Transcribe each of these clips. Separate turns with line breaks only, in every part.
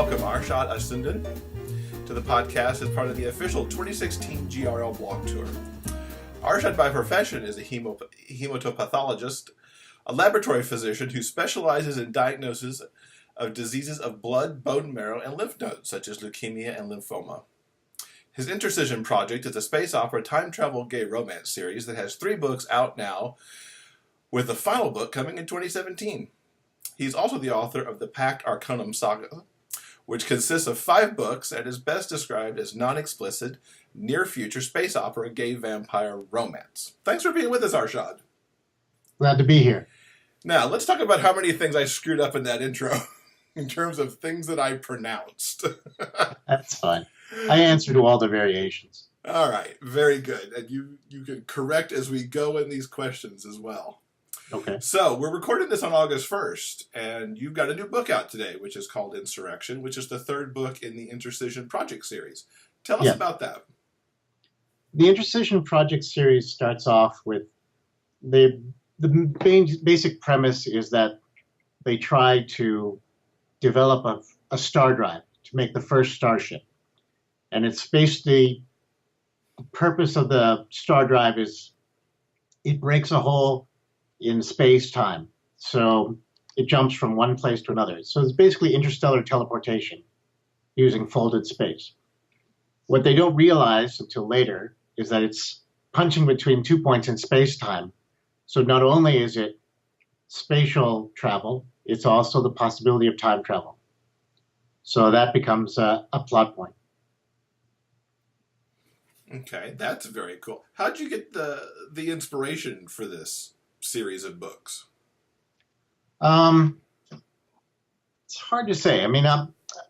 welcome Arshad Ahsanuddin to the podcast as part of the official 2016 GRL blog tour. Arshad by profession is a hematopathologist, a laboratory physician who specializes in diagnosis of diseases of blood, bone marrow, and lymph nodes, such as leukemia and lymphoma. His Interstitition Project is a space opera time travel gay romance series that has 3 books out now, with the final book coming in 2017. He's also the author of the Pact Arcanum saga, which consists of 5 books and is best described as non-explicit, near-future space opera gay vampire romance. Thanks for being with us, Arshad.
Glad to be here.
Now, let's talk about how many things I screwed up in that intro in terms of things that I pronounced.
That's fine. I answer to all the variations.
All right, very good. And you can correct as we go in these questions as well.
Okay.
So we're recording this on August 1st, and you've got a new book out today, which is called Insurrection, which is the 3rd book in the Interscission Project series. Tell us about that.
The Interstitial Project series starts off with the basic premise is that they try to develop a star drive to make the first starship. And it's basically, the purpose of the star drive is it breaks a hole in space-time. So it jumps from one place to another. So it's basically interstellar teleportation using folded space. What they don't realize until later is that it's punching between 2 points in space-time. So not only is it spatial travel, it's also the possibility of time travel. So that becomes a plot point.
Okay, that's very cool. How'd you get the inspiration for this series of books?
It's hard to say. I mean,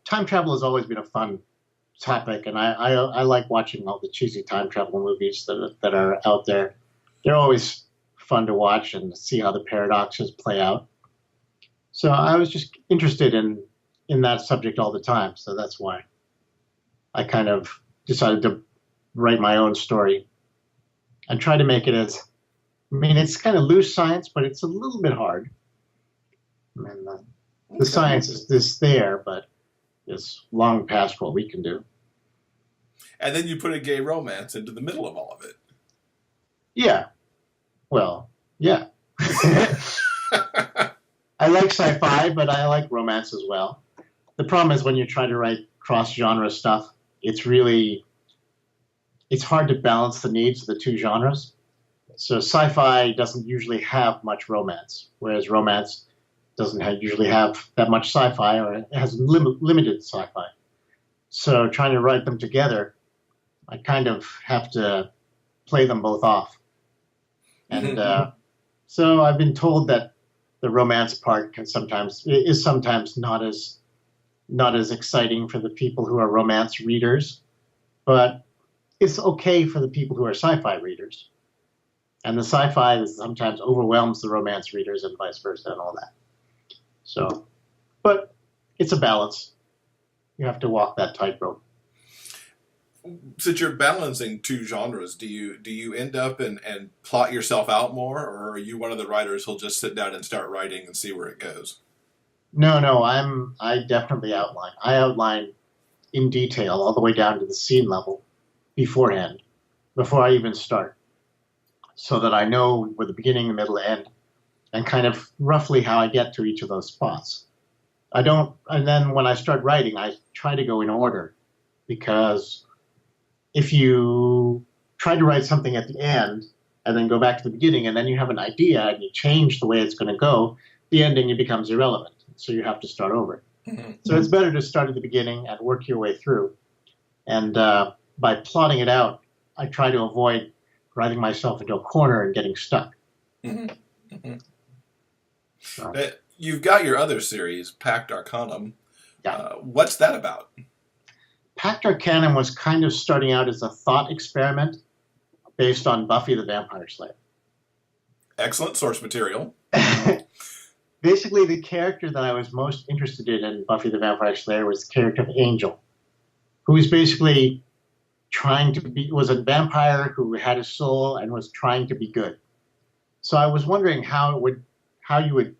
time travel has always been a fun topic, and I like watching all the cheesy time travel movies that are out there. They're always fun to watch and see how the paradoxes play out. So I was just interested in that subject all the time. So that's why I kind of decided to write my own story and try to make it as, I mean, it's kind of loose science, but it's a little bit hard. I mean, the science is there, but it's long past what we can do.
And then you put a gay romance into the middle of all of it.
Yeah. Well, yeah. I like sci-fi, but I like romance as well. The problem is when you try to write cross-genre stuff, it's hard to balance the needs of the 2 genres. So sci-fi doesn't usually have much romance, whereas romance doesn't usually have that much sci-fi, or it has limited sci-fi. So trying to write them together, I kind of have to play them both off. And so I've been told that the romance part is sometimes not as exciting for the people who are romance readers, but it's okay for the people who are sci-fi readers. And the sci-fi sometimes overwhelms the romance readers and vice versa and all that. So, but it's a balance. You have to walk that tightrope.
Since you're balancing 2 genres, do you end up and plot yourself out more, or are you one of the writers who'll just sit down and start writing and see where it goes?
No, I definitely outline. I outline in detail all the way down to the scene level beforehand, before I even start, so that I know where the beginning, the middle, end, and kind of roughly how I get to each of those spots. And then when I start writing, I try to go in order, because if you try to write something at the end and then go back to the beginning and then you have an idea and you change the way it's going to go, the ending becomes irrelevant. So you have to start over. Mm-hmm. So it's better to start at the beginning and work your way through. And by plotting it out, I try to avoid writing myself into a corner and getting stuck.
Mm-hmm. Mm-hmm. So. You've got your other series, Pact Arcanum.
Yeah.
What's that about?
Pact Arcanum was kind of starting out as a thought experiment based on Buffy the Vampire Slayer.
Excellent source material.
Basically, the character that I was most interested in Buffy the Vampire Slayer was the character of Angel, who was basically was a vampire who had a soul and was trying to be good. So I was wondering how you would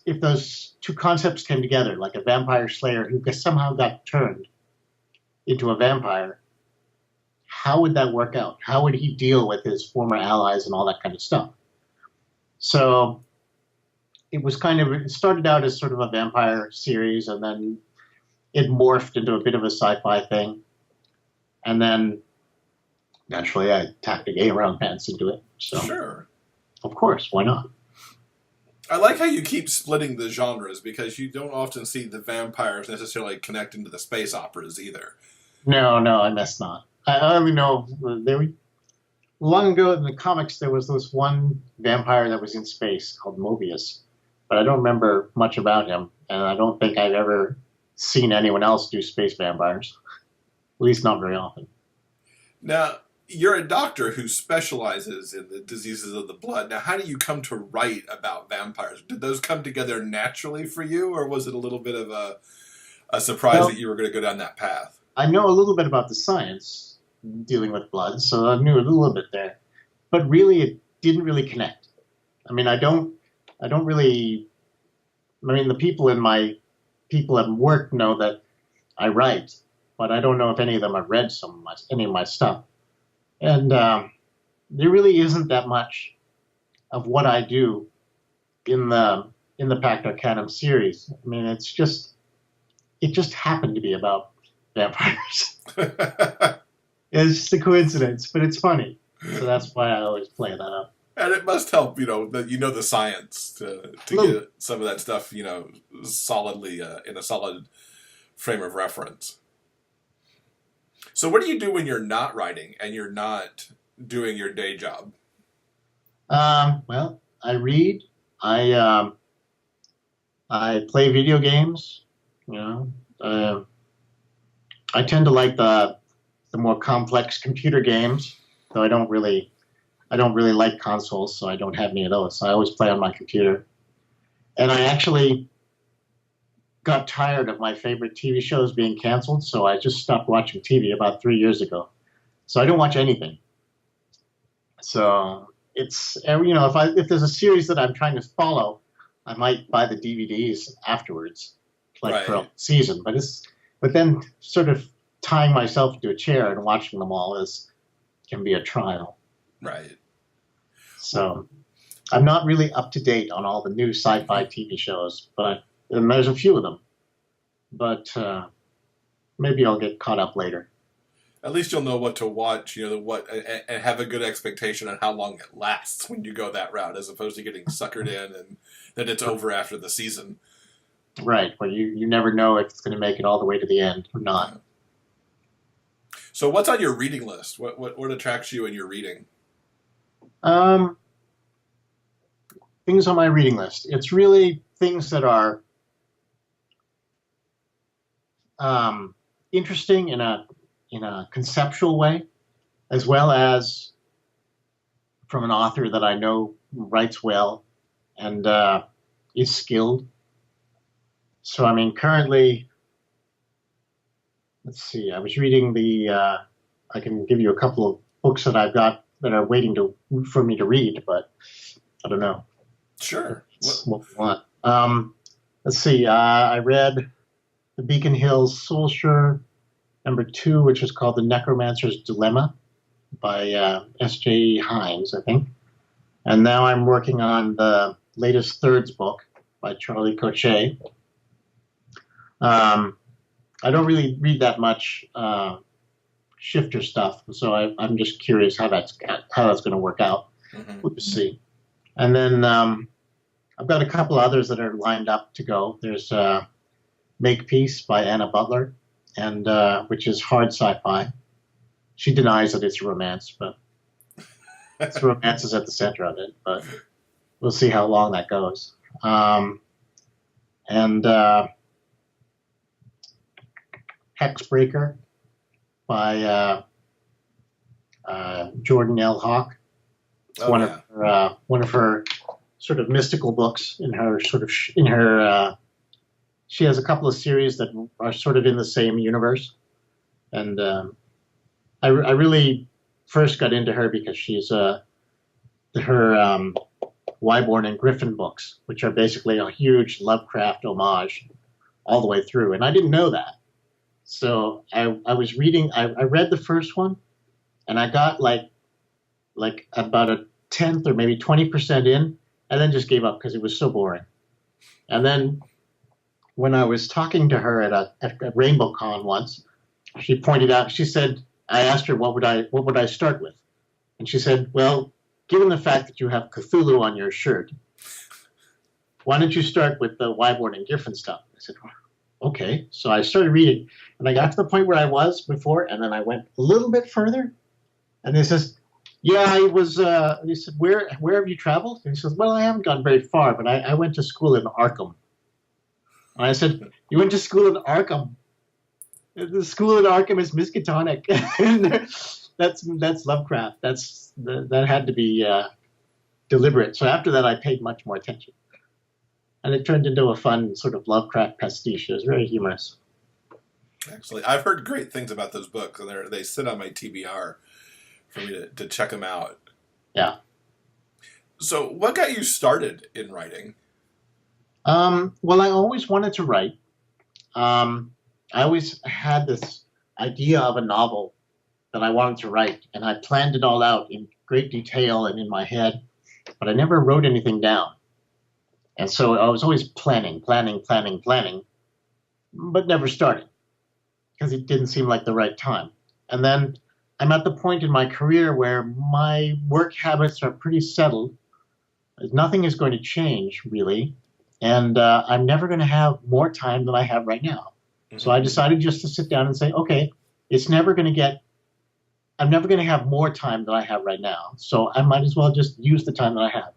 if those two concepts came together, like a vampire slayer who somehow got turned into a vampire, how would that work out? How would he deal with his former allies and all that kind of stuff? So it started out as sort of a vampire series, and then it morphed into a bit of a sci-fi thing. And then naturally I tacked a gay romance into it. So
Sure.
Of course, why not?
I like how you keep splitting the genres, because you don't often see the vampires necessarily connecting to the space operas either.
No, I must not. I only know long ago in the comics there was this one vampire that was in space called Mobius, but I don't remember much about him, and I don't think I've ever seen anyone else do space vampires, at least not very often.
Now, you're a doctor who specializes in the diseases of the blood. Now, how do you come to write about vampires? Did those come together naturally for you, or was it a little bit of a surprise that you were going to go down that path?
I know a little bit about the science dealing with blood, so I knew a little bit there. But really, it didn't really connect. I mean, the people at work know that I write, but I don't know if any of them have read any of my stuff. And there really isn't that much of what I do in the Pact Arcanum series. I mean, it just happened to be about vampires. It's just a coincidence, but it's funny. So that's why I always play that up.
And it must help, that you know the science to get some of that stuff, solidly in a solid frame of reference. So what do you do when you're not writing and you're not doing your day job?
Well, I read. I play video games. I tend to like the more complex computer games, though I don't really like consoles, so I don't have any of those. So I always play on my computer. And I actually got tired of my favorite TV shows being canceled, so I just stopped watching TV about 3 years ago. So I don't watch anything. So it's, if there's a series that I'm trying to follow, I might buy the DVDs afterwards, for a season. But then sort of tying myself into a chair and watching them all can be a trial.
Right.
So I'm not really up to date on all the new sci-fi TV shows, and there's a few of them. But maybe I'll get caught up later.
At least you'll know what to watch, and have a good expectation on how long it lasts when you go that route, as opposed to getting suckered in and then it's over after the season.
Right, where you never know if it's going to make it all the way to the end or not.
So what's on your reading list? What attracts you in your reading?
Things on my reading list. It's really things that are interesting in a conceptual way, as well as from an author that I know writes well and is skilled. So, I mean, currently, let's see, I was reading I can give you a couple of books that I've got that are waiting for me to read, but I don't know.
Sure.
What we want. Let's see, I read The Beacon Hills Soulsure #2, which is called The Necromancer's Dilemma by S.J. Hines, I think. And now I'm working on the latest Thirds book by Charlie Cochet. I don't really read that much shifter stuff, so I'm just curious how that's going to work out.
Mm-hmm.
We'll see. And then I've got a couple others that are lined up to go. There's Makepeace by Anna Butler, and which is hard sci-fi. She denies that it's romance, but it's romance is at the center of it. But we'll see how long that goes. And Hexbreaker by Jordan L. Hawk. It's one of her sort of mystical books she has a couple of series that are sort of in the same universe. And I really first got into her because she's one Wyborn and Griffin books, which are basically a huge Lovecraft homage all the way through. And I didn't know that. So I was reading, I read the first one, and I got like about a tenth or maybe 20% in, and then just gave up because it was so boring. And then when I was talking to her at a Rainbow Con once, she pointed out, she said, I asked her what would I start with? And she said, well, given the fact that you have Cthulhu on your shirt, why don't you start with the Wyborn and Griffin stuff? I said, okay. So I started reading, and I got to the point where I was before, and then I went a little bit further, and they says, yeah, I was, he said, where have you traveled? And he says, well, I haven't gone very far, but I went to school in Arkham. And I said, you went to school in Arkham? The school in Arkham is Miskatonic. That's Lovecraft. That had to be deliberate. So after that, I paid much more attention. And it turned into a fun sort of Lovecraft pastiche. It was very humorous.
Excellent. I've heard great things about those books, and they sit on my TBR for me to check them out.
Yeah.
So what got you started in writing?
Well, I always wanted to write. I always had this idea of a novel that I wanted to write, and I planned it all out in great detail and in my head, but I never wrote anything down. And so I was always planning, but never started because it didn't seem like the right time. And then I'm at the point in my career where my work habits are pretty settled. Nothing is going to change, really. And I'm never going to have more time than I have right now. Mm-hmm. So I decided just to sit down and say, okay, I'm never going to have more time than I have right now. So I might as well just use the time that I have.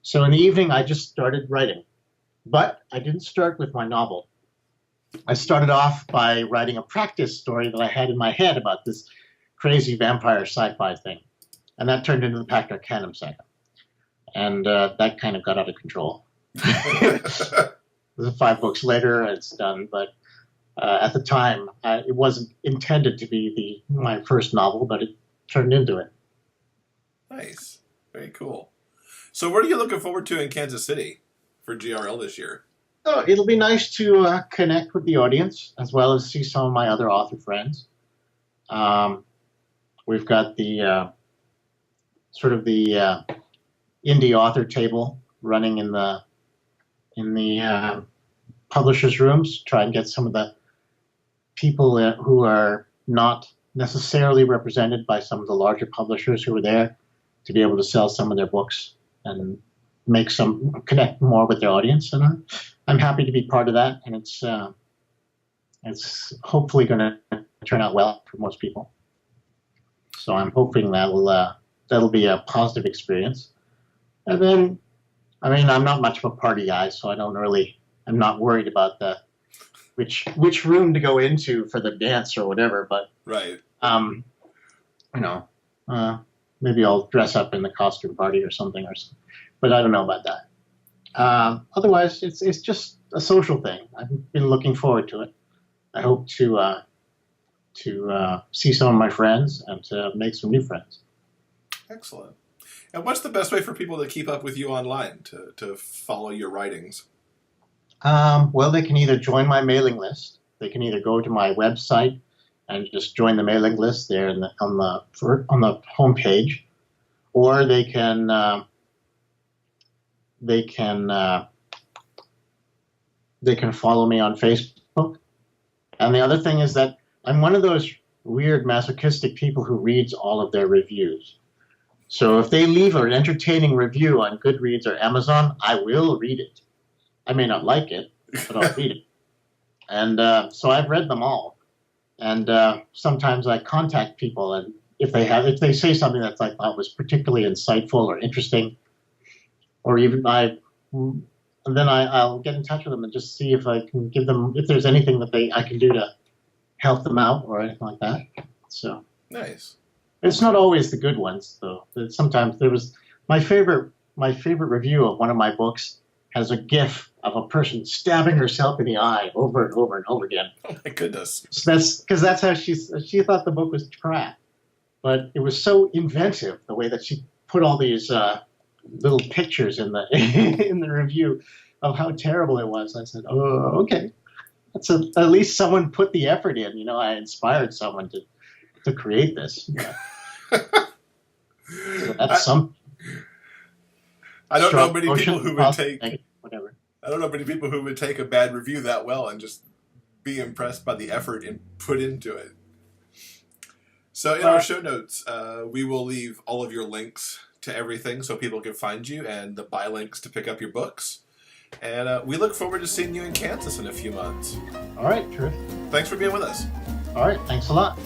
So in the evening, I just started writing. But I didn't start with my novel. I started off by writing a practice story that I had in my head about this crazy vampire sci-fi thing. And that turned into the Pact Arcanum saga. And that kind of got out of control. 5 books later, it's done. But at the time, it wasn't intended to be my first novel, but it turned into it.
Nice. Very cool. So what are you looking forward to in Kansas City for GRL this year?
Oh, it'll be nice to connect with the audience as well as see some of my other author friends. We've got the sort of the indie author table running in the publishers' rooms. Try and get some of the people who are not necessarily represented by some of the larger publishers who are there to be able to sell some of their books and connect more with their audience. And I'm happy to be part of that, and it's hopefully going to turn out well for most people. So I'm hoping that'll be a positive experience. And then, I mean, I'm not much of a party guy, so I'm not worried about which room to go into for the dance or whatever. But
right,
maybe I'll dress up in the costume party or something, but I don't know about that. Otherwise, it's just a social thing. I've been looking forward to it. I hope to see some of my friends and to make some new friends.
Excellent. And what's the best way for people to keep up with you online, to follow your writings?
Well, they can either join my mailing list. They can either go to my website and just join the mailing list there on the home page, or they can follow me on Facebook. And the other thing is that I'm one of those weird masochistic people who reads all of their reviews. So if they leave an entertaining review on Goodreads or Amazon, I will read it. I may not like it, but I'll read it. And so I've read them all. And sometimes I contact people, and if they say something that I thought was particularly insightful or interesting, or even I'll get in touch with them and just see if I can give them, if there's anything that I can do to help them out or anything like that. So
nice.
It's not always the good ones, though. Sometimes there was my favorite review of one of my books has a GIF of a person stabbing herself in the eye over and over and over again.
Oh my goodness!
So that's how she thought the book was crap, but it was so inventive the way that she put all these little pictures in the in the review of how terrible it was. I said, "Oh, okay. At least someone put the effort in. You know, I inspired someone to create this. Yeah. So that's some.
I don't know many people who would take
whatever.
I don't know many people who would take a bad review that well and just be impressed by the effort put into it. So in our show notes, we will leave all of your links to everything so people can find you and the buy links to pick up your books. And we look forward to seeing you in Kansas in a few months.
All right, terrific.
Thanks for being with us.
All right, thanks a lot.